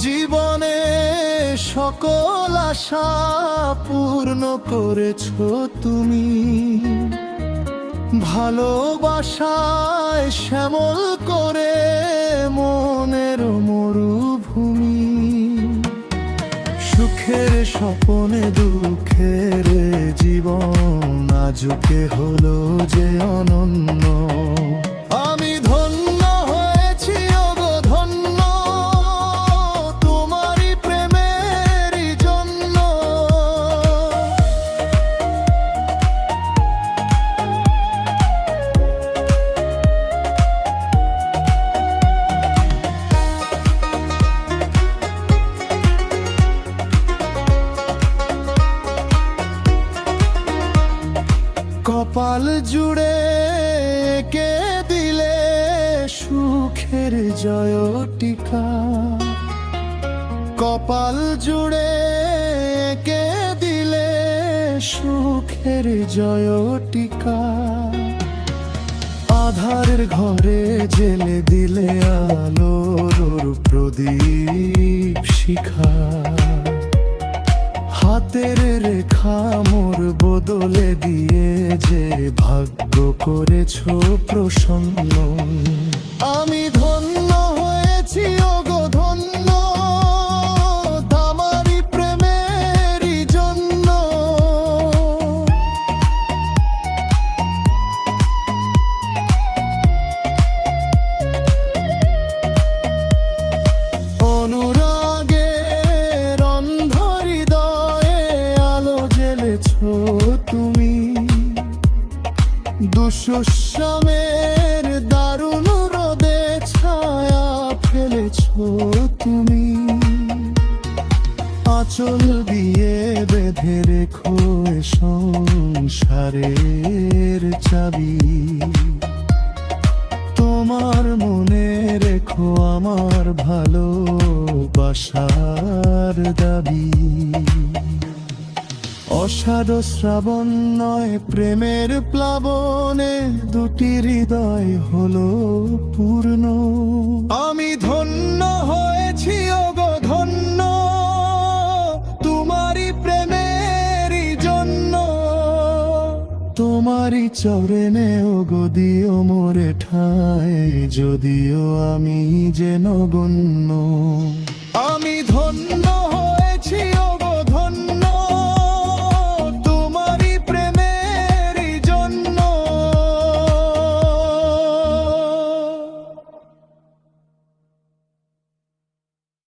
জীবনে সকল আশা পূর্ণ করেছো তুমি, ভালোবাসায় শ্যামল করে মনের মরুভূমি। সুখের স্বপনে দুঃখের জীবন আজকে হলো যে অনন্য। আমি ধন্য হয়েছি ওগো ধন্য, তোমারই প্রেমেরই জন্য। কপাল জুড়ে কে দিলে সুখের জয়টিকা, কপাল জুড়ে কে দিলে সুখের জয়টিকা। আধারের ঘরে জেলে দিলে আলোর প্রদীপ শিখা। হাতের রেখা মোর বদলে দিয়ে যে ভাগ্য করেছো প্রসন্ন। আমি ধন্য হয়েছি ওগো ধন্য, তোমারই প্রেমেরই জন্য। অনুরাগের অন্ধ হৃদয়ে আলো জ্বেলেছো তুমি, দুঃস্বমের দারুণ রোদে ছায়া ফেলেছো তুমি। আঁচল দিয়ে বেঁধে রেখো এ সংসারের চাবি, তোমার মনে রেখো আমার ভালোবাসার দাবি। অষাঢ় শ্রাবণ নয় প্রেমের প্লাবনে দুটি হৃদয় হলো পূর্ণ। আমি ধন্য হয়েছি ওগো ধন্য, তোমারই প্রেমেরই জন্য। তোমারই চরণে ওগো দিও মোরে ঠায়, যদিও আমি যে নগণ্য। আমি ধন্য